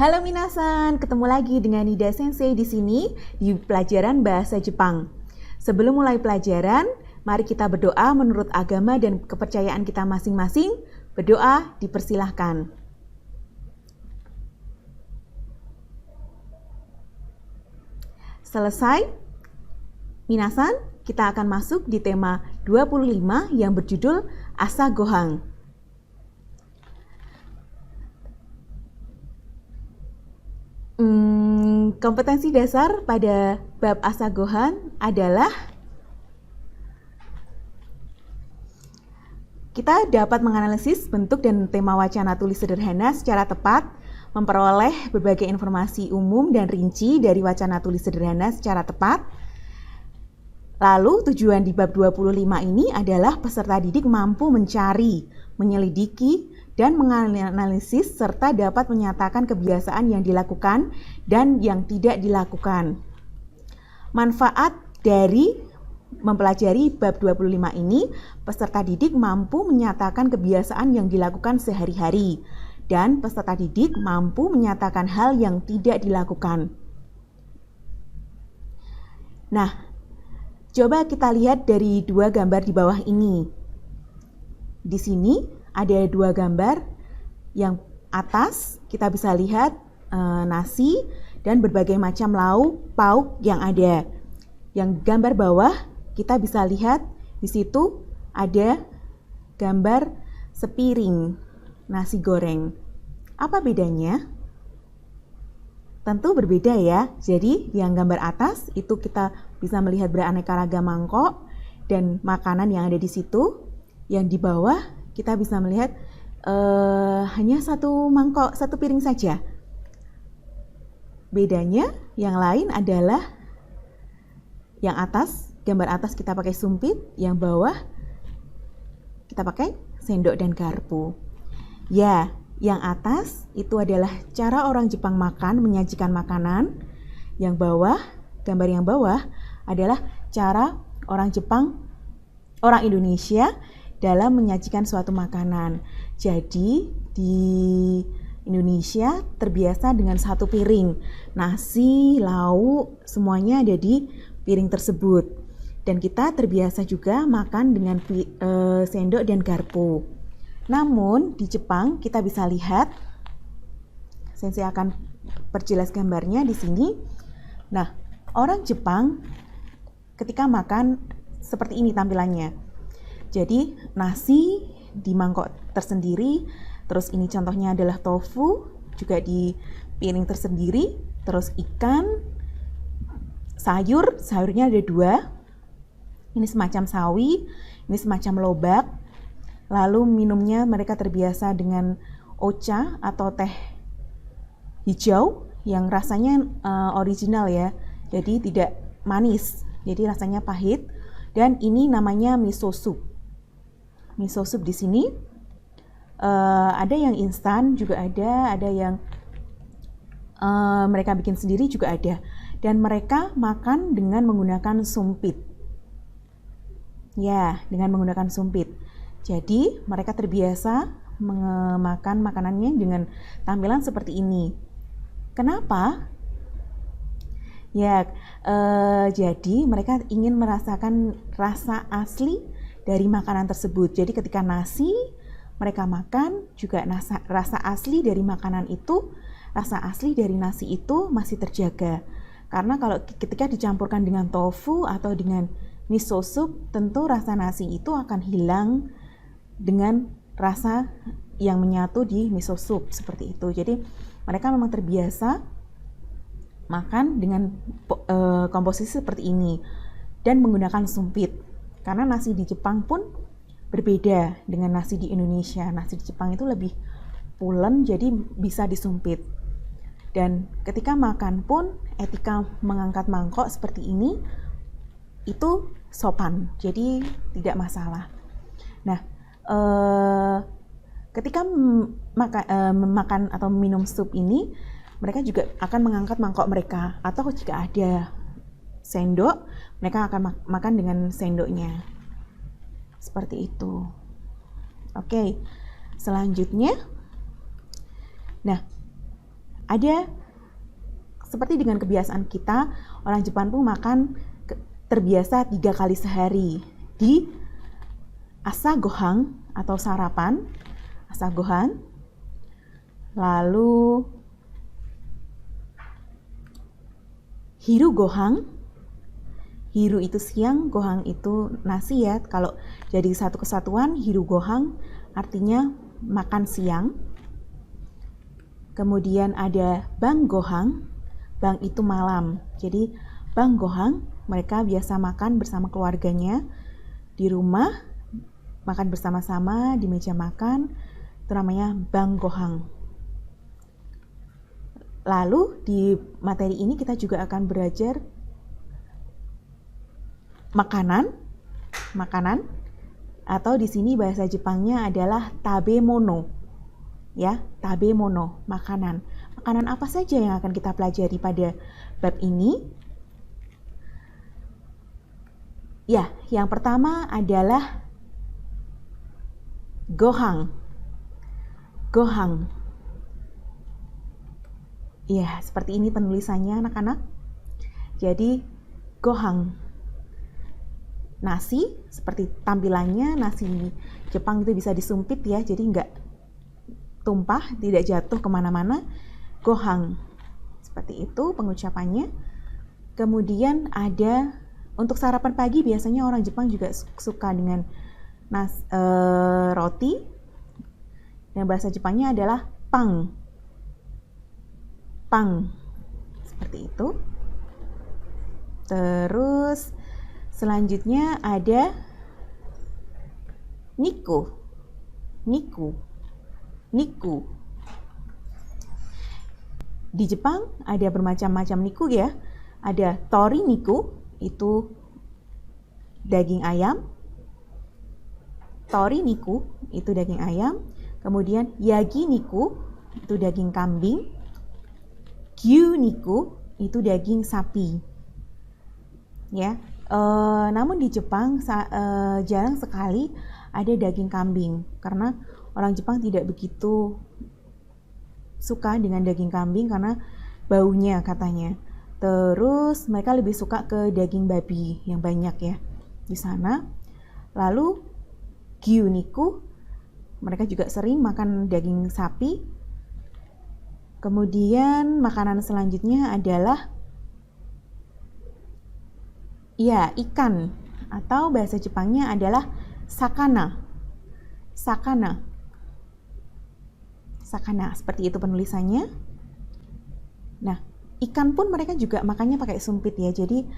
Halo minasan, ketemu lagi dengan Nida Sensei di sini di pelajaran bahasa Jepang. Sebelum mulai pelajaran, mari kita berdoa menurut agama dan kepercayaan kita masing-masing. Berdoa dipersilahkan. Selesai? Minasan, kita akan masuk di tema 25 yang berjudul Asa Gohang. Kompetensi dasar pada bab Asa Gohang adalah kita dapat menganalisis bentuk dan tema wacana tulis sederhana secara tepat, memperoleh berbagai informasi umum dan rinci dari wacana tulis sederhana secara tepat. Lalu tujuan di bab 25 ini adalah peserta didik mampu mencari, menyelidiki, dan menganalisis serta dapat menyatakan kebiasaan yang dilakukan dan yang tidak dilakukan. Manfaat dari mempelajari bab 25 ini, peserta didik mampu menyatakan kebiasaan yang dilakukan sehari-hari dan peserta didik mampu menyatakan hal yang tidak dilakukan. Nah, coba kita lihat dari dua gambar di bawah ini. Di sini ada dua gambar. Yang atas kita bisa lihat nasi dan berbagai macam lauk pauk yang ada. Yang gambar bawah kita bisa lihat di situ ada gambar sepiring nasi goreng. Apa bedanya? Tentu berbeda ya. Jadi yang gambar atas itu kita bisa melihat beraneka ragam mangkok dan makanan yang ada di situ. Yang di bawah kita bisa melihat hanya satu mangkok, satu piring saja. Bedanya yang lain adalah yang atas, gambar atas kita pakai sumpit, yang bawah kita pakai sendok dan garpu. Ya, yang atas itu adalah cara orang Jepang makan, menyajikan makanan. Yang bawah, gambar yang bawah adalah cara orang Jepang, orang Indonesia dalam menyajikan suatu makanan. Jadi di Indonesia terbiasa dengan satu piring. Nasi, lauk, semuanya ada di piring tersebut. Dan kita terbiasa juga makan dengan sendok dan garpu. Namun di Jepang kita bisa lihat, saya akan perjelas gambarnya di sini. Nah, orang Jepang ketika makan seperti ini tampilannya. Jadi nasi di mangkok tersendiri, terus ini contohnya adalah tofu juga di piring tersendiri, terus ikan, sayurnya ada dua, ini semacam sawi, ini semacam lobak. Lalu minumnya mereka terbiasa dengan ocha atau teh hijau yang rasanya original ya, jadi tidak manis, jadi rasanya pahit. Dan ini namanya miso soup. Miso soup di sini ada yang instan juga ada yang mereka bikin sendiri juga ada. Dan mereka makan dengan menggunakan sumpit. Ya, dengan menggunakan sumpit. Jadi mereka terbiasa makan makanannya dengan tampilan seperti ini. Kenapa? Ya, jadi mereka ingin merasakan rasa asli dari makanan tersebut. Jadi ketika nasi mereka makan juga rasa asli dari makanan itu, rasa asli dari nasi itu masih terjaga. Karena kalau ketika dicampurkan dengan tofu atau dengan miso soup, tentu rasa nasi itu akan hilang dengan rasa yang menyatu di miso soup seperti itu. Jadi mereka memang terbiasa makan dengan komposisi seperti ini dan menggunakan sumpit. Karena nasi di Jepang pun berbeda dengan nasi di Indonesia. Nasi di Jepang itu lebih pulen, jadi bisa disumpit. Dan ketika makan pun etika mengangkat mangkok seperti ini itu sopan, jadi tidak masalah. Nah, ketika makan atau minum sup ini, mereka juga akan mengangkat mangkok mereka, atau jika ada sendok, mereka akan makan dengan sendoknya. Seperti itu. Oke, selanjutnya. Nah, Ada seperti dengan kebiasaan kita, orang Jepang pun makan terbiasa 3 kali sehari. Di asagohan atau sarapan, asagohan, lalu hiru gohan. Hiru itu siang, gohan itu nasi ya. Kalau jadi satu kesatuan, hiru gohan artinya makan siang. Kemudian ada bang gohan. Bang itu malam. Jadi bang gohan mereka biasa makan bersama keluarganya di rumah, makan bersama-sama di meja makan. Itu namanya bang gohan. Lalu di materi ini kita juga akan belajar makanan atau di sini bahasa Jepangnya adalah tabemono. Ya, tabemono, makanan. Makanan apa saja yang akan kita pelajari pada bab ini? Ya, yang pertama adalah gohan. Gohan. Ya, seperti ini penulisannya anak-anak. Jadi, gohan. Nasi, seperti tampilannya, nasi Jepang itu bisa disumpit ya, jadi nggak tumpah, tidak jatuh kemana-mana. Gohan. Seperti itu pengucapannya. Kemudian ada, untuk sarapan pagi biasanya orang Jepang juga suka dengan roti. Yang bahasa Jepangnya adalah pang. Pang. Seperti itu. Terus selanjutnya ada niku. Di Jepang ada bermacam-macam niku ya. Ada tori niku, itu daging ayam. Tori niku, itu daging ayam. Kemudian yagi niku, itu daging kambing. Gyu niku, itu daging sapi. Ya. Namun di Jepang jarang sekali ada daging kambing karena orang Jepang tidak begitu suka dengan daging kambing karena baunya katanya. Terus mereka lebih suka ke daging babi yang banyak ya di sana. Lalu gyuniku, mereka juga sering makan daging sapi. Kemudian makanan selanjutnya adalah ya, ikan, atau bahasa Jepangnya adalah sakana. Sakana. Sakana, seperti itu penulisannya. Nah, ikan pun mereka juga makannya pakai sumpit ya. Jadi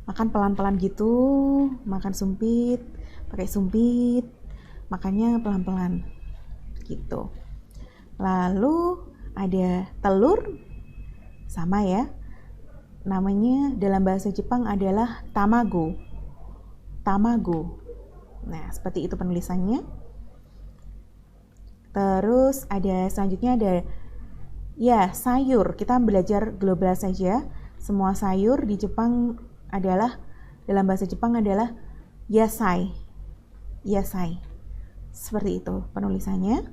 makan pelan-pelan gitu, makan sumpit, pakai sumpit, makannya pelan-pelan gitu. Lalu ada telur, sama ya. Namanya dalam bahasa Jepang adalah tamago. Tamago. Nah, seperti itu penulisannya. Terus selanjutnya ada ya, sayur. Kita belajar global saja. Semua sayur di Jepang adalah, dalam bahasa Jepang adalah yasai. Yasai. Seperti itu penulisannya.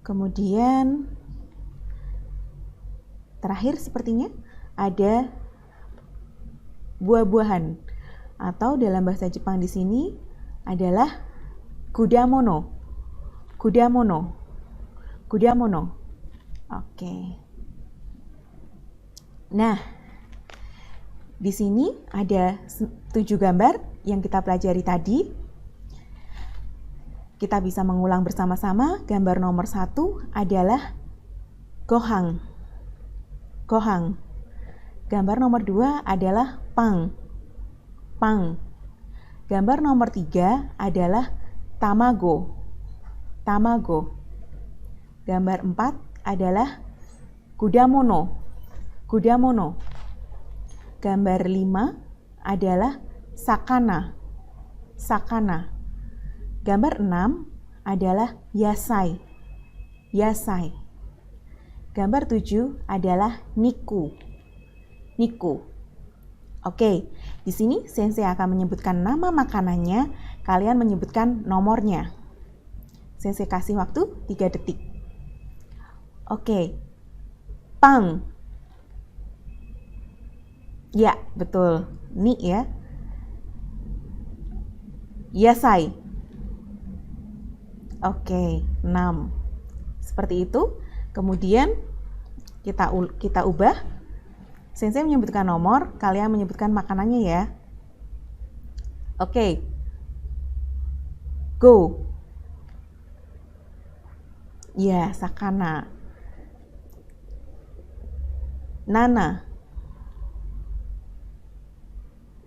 Kemudian terakhir sepertinya ada buah-buahan, atau dalam bahasa Jepang di sini adalah kudamono. Kudamono. Kudamono. Oke. Nah, di sini ada 7 gambar yang kita pelajari tadi. Kita bisa mengulang bersama-sama. Gambar nomor 1 adalah gohan. Gohan. Gambar nomor 2 adalah pang. Pang. Gambar nomor 3 adalah tamago. Tamago. Gambar 4 adalah kudamono. Kudamono. Gambar 5 adalah sakana. Sakana. Gambar 6 adalah yasai. Yasai. Gambar 7 adalah niku. Niku. Oke, di sini Sensei akan menyebutkan nama makanannya, kalian menyebutkan nomornya. Sensei kasih waktu 3 detik. Oke. Pang. Ya, betul. Ni ya. Yasai. Oke, 6. Seperti itu. Kemudian kita ubah. Sensei menyebutkan nomor, kalian menyebutkan makanannya ya. Oke. Go. Ya, sakana. Nana.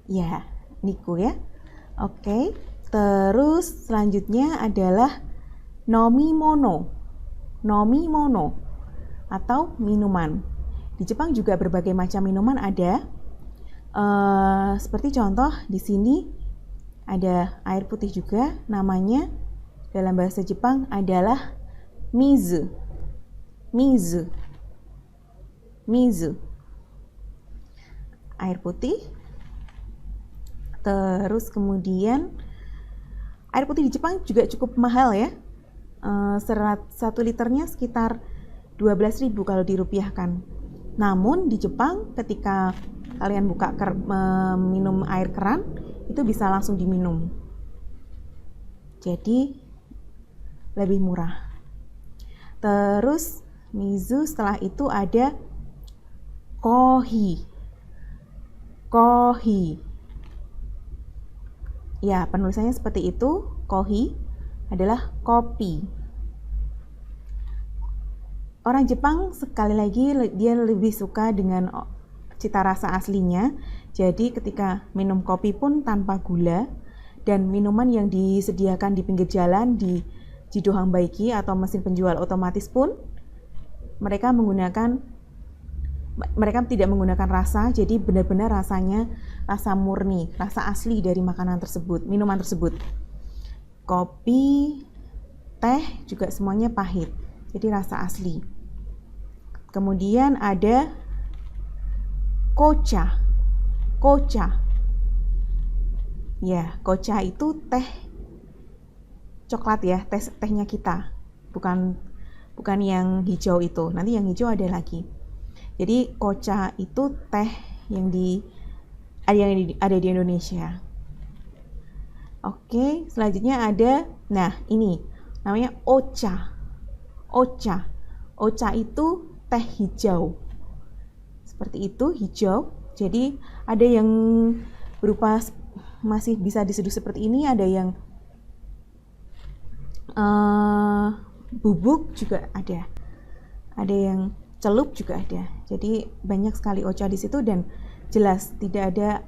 Ya, niku ya. Oke. Terus selanjutnya adalah nomimono. Nomimono atau minuman. Di Jepang juga berbagai macam minuman ada. Seperti contoh di sini ada air putih juga, namanya dalam bahasa Jepang adalah mizu. Mizu. Mizu. Air putih. Terus kemudian air putih di Jepang juga cukup mahal ya. 1 liternya sekitar 12.000 kalau dirupiahkan. Namun di Jepang ketika kalian buka minum air keran, itu bisa langsung diminum. Jadi lebih murah. Terus mizu, setelah itu ada kohi. Kohi. Ya, penulisannya seperti itu. Kohi adalah kopi. Orang Jepang sekali lagi dia lebih suka dengan cita rasa aslinya. Jadi ketika minum kopi pun tanpa gula, dan minuman yang disediakan di pinggir jalan di Jidohang Baiki atau mesin penjual otomatis pun mereka tidak menggunakan rasa, jadi benar-benar rasanya rasa murni, rasa asli dari makanan tersebut, minuman tersebut. Kopi, teh juga semuanya pahit, jadi rasa asli. Kemudian ada kocha. Kocha. Ya, kocha itu teh coklat ya, tehnya kita. Bukan yang hijau itu. Nanti yang hijau ada lagi. Jadi kocha itu teh yang ada di Indonesia. Oke, selanjutnya ada, nah ini namanya ocha. Ocha. Ocha itu teh hijau. Seperti itu, hijau. Jadi ada yang berupa masih bisa diseduh seperti ini, ada yang bubuk juga ada. Ada yang celup juga ada. Jadi banyak sekali ocha di situ dan jelas tidak ada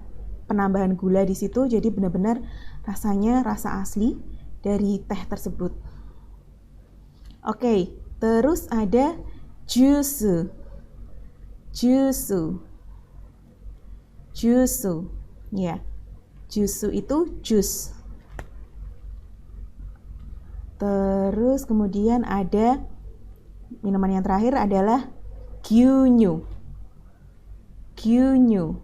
penambahan gula di situ. Jadi benar-benar rasanya rasa asli dari teh tersebut. Oke, terus ada jusu. Jusu. Jusu. Ya. Jusu itu jus. Terus kemudian ada minuman yang terakhir adalah gyunyu. Gyunyu.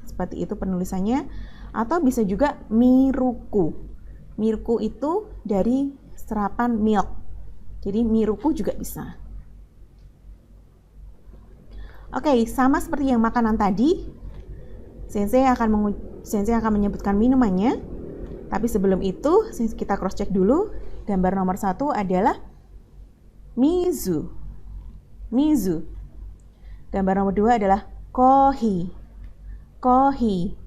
Seperti itu penulisannya. Atau bisa juga miruku. Miruku itu dari serapan milk. Jadi miruku juga bisa. Oke, sama seperti yang makanan tadi. Sensei akan menyebutkan minumannya. Tapi sebelum itu, kita cross check dulu. Gambar nomor 1 adalah mizu. Mizu. Gambar nomor 2 adalah kohi. Kohi.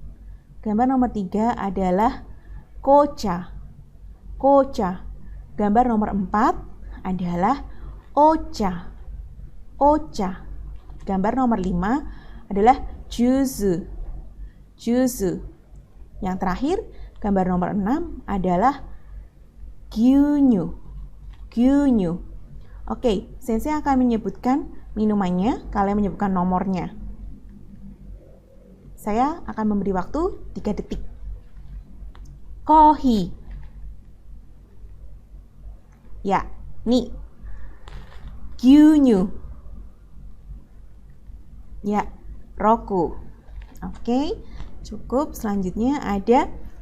Gambar nomor 3 adalah kocha. Kocha. Gambar nomor 4 adalah ocha. Ocha. Gambar nomor 5 adalah juzu. Juzu. Yang terakhir, gambar nomor 6 adalah gyunyu. Gyunyu. Oke, sensei akan menyebutkan minumannya, kalian menyebutkan nomornya. Saya akan memberi waktu 3 detik. Kohi. Ya, ni. Gyunyu. Ya, roku. Oke, cukup. Selanjutnya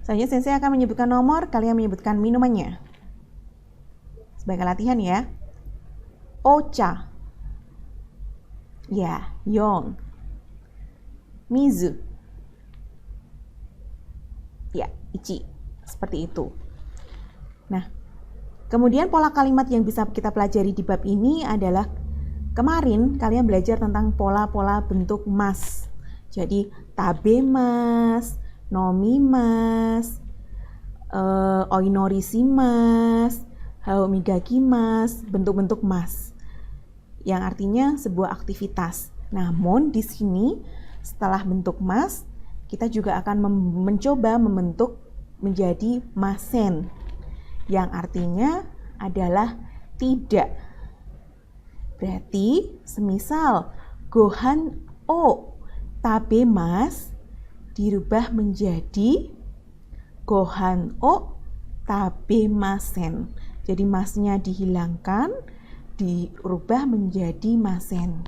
sensei akan menyebutkan nomor, kalian menyebutkan minumannya. Sebagai latihan ya. Ocha. Ya, yon. Mizu. Ya, ichi. Seperti itu. Nah, kemudian pola kalimat yang bisa kita pelajari di bab ini adalah kemarin kalian belajar tentang pola-pola bentuk mas. Jadi, tabemas, nomimas, oinorisimas, haomigakimas, bentuk-bentuk mas. Yang artinya sebuah aktivitas. Namun di sini setelah bentuk mas, kita juga akan mencoba membentuk menjadi masen, yang artinya adalah tidak. Berarti semisal gohan o tabemas dirubah menjadi gohan o tabemasen. Jadi masnya dihilangkan, dirubah menjadi masen,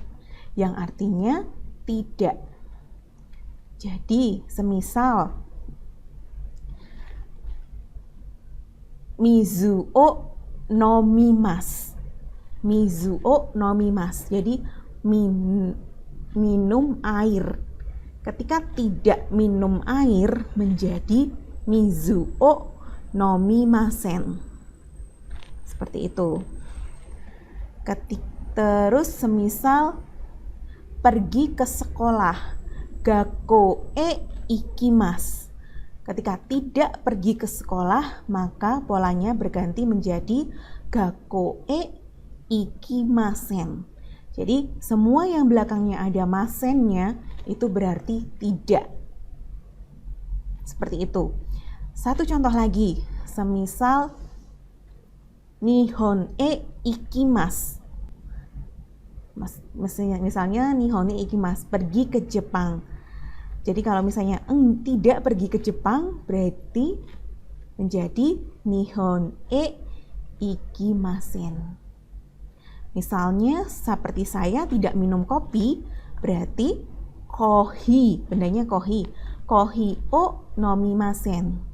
yang artinya tidak. Jadi semisal mizuo nomimas, mizuo nomimas, jadi minum air. Ketika tidak minum air menjadi mizuo nomimasen. Seperti itu. Terus semisal pergi ke sekolah, gakko e ikimas. Ketika tidak pergi ke sekolah, maka polanya berganti menjadi gakko e ikimasen. Jadi semua yang belakangnya ada masennya itu berarti tidak. Seperti itu. Satu contoh lagi, semisal Nihon e ikimas. Misalnya Nihon e ikimas, pergi ke Jepang. Jadi kalau misalnya tidak pergi ke Jepang, berarti menjadi Nihon e ikimasen. Misalnya seperti saya tidak minum kopi, berarti kohi, bendanya kohi. Kohi o nomimasen.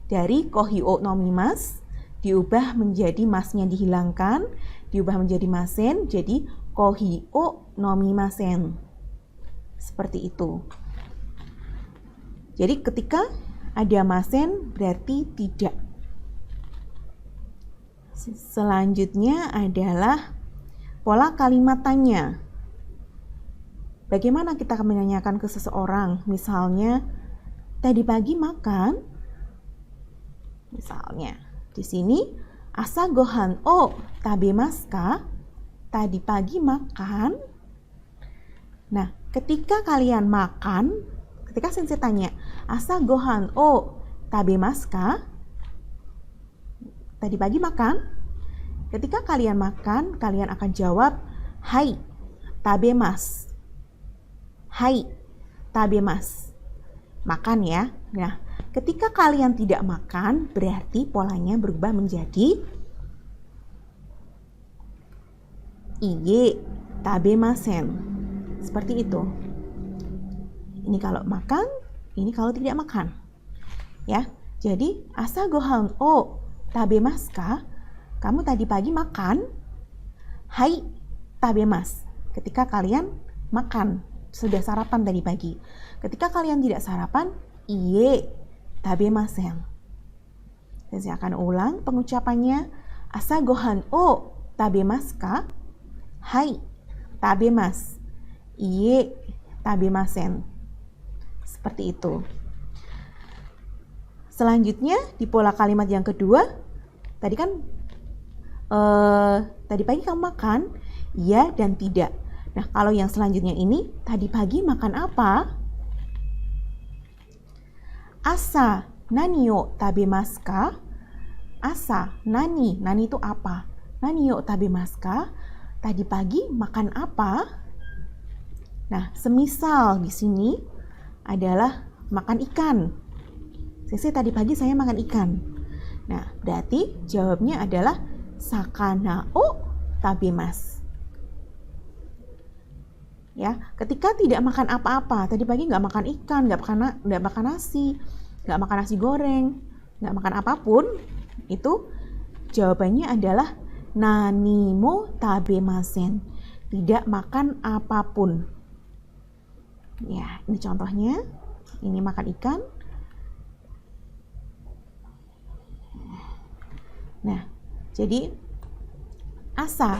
Dari kohi o nomimas diubah menjadi masnya dihilangkan, diubah menjadi masen, jadi kohi o nomimasen. Seperti itu. Jadi ketika ada masen berarti tidak. Selanjutnya adalah pola kalimat tanya. Bagaimana kita akan menanyakan ke seseorang? Misalnya, tadi pagi makan? Misalnya, di sini asa gohan o tabemasu ka? Tadi pagi makan? Nah, ketika kalian makan, ketika sensei tanya, asa gohan o tabemasu ka? Tadi pagi makan? Ketika kalian makan, kalian akan jawab, hai, tabemasu. Hai, tabemasu. Makan ya. Nah, ketika kalian tidak makan, berarti polanya berubah menjadi iye, tabemasen. Seperti itu. Ini kalau makan, ini kalau tidak makan. Ya. Jadi, asa gohan o tabemasu ka? Kamu tadi pagi makan? Hai, tabemasu. Ketika kalian makan, sudah sarapan tadi pagi. Ketika kalian tidak sarapan, iye, tabemasen. Saya akan ulang pengucapannya. Asa gohan o tabemasu ka? Hai, tabemasu. Iye, tabemasen. Seperti itu. Selanjutnya, di pola kalimat yang kedua, tadi kan tadi pagi kamu makan? Ya dan tidak. Nah, kalau yang selanjutnya ini, tadi pagi makan apa? Asa nani o tabemasu ka? Asa, nani itu apa? Nani o tabemasu ka? Tadi pagi makan apa? Nah, semisal di sini adalah makan ikan. Sensei tadi pagi saya makan ikan. Nah, berarti jawabnya adalah sakana o tabemasu. Ya, ketika tidak makan apa-apa, tadi pagi nggak makan ikan, nggak makan nasi, nggak makan nasi goreng, nggak makan apapun, itu jawabannya adalah nani mo tabemasen. tidak makan apapun. Ya, ini contohnya. Ini makan ikan. Nah, jadi asa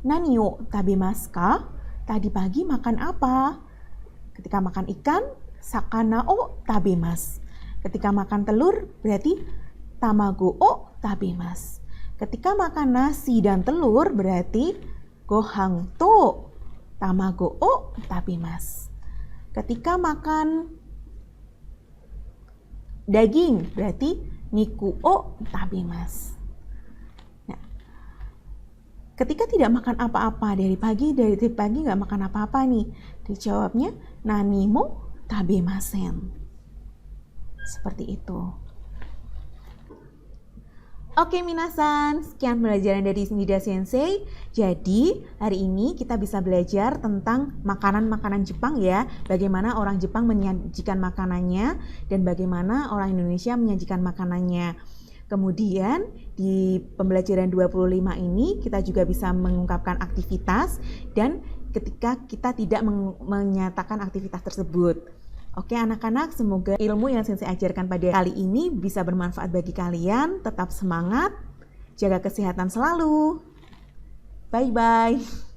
nani o tabemasu ka? Tadi pagi makan apa? Ketika makan ikan, sakana o tabemasu. Ketika makan telur, berarti tamago o tabemasu. Ketika makan nasi dan telur, berarti gohang to tamago o tabemasu. Ketika makan daging, berarti niku o tabemasu. Ketika tidak makan apa-apa dari pagi nggak makan apa-apa nih, dijawabnya nani mo tabemasen. Seperti itu. Oke minasan, sekian pelajaran dari Nida Sensei. Jadi hari ini kita bisa belajar tentang makanan-makanan Jepang ya. Bagaimana orang Jepang menyajikan makanannya dan bagaimana orang Indonesia menyajikan makanannya. Kemudian di pembelajaran 25 ini kita juga bisa mengungkapkan aktivitas dan ketika kita tidak menyatakan aktivitas tersebut. Oke anak-anak, semoga ilmu yang Sensei ajarkan pada kali ini bisa bermanfaat bagi kalian. Tetap semangat, jaga kesehatan selalu. Bye-bye.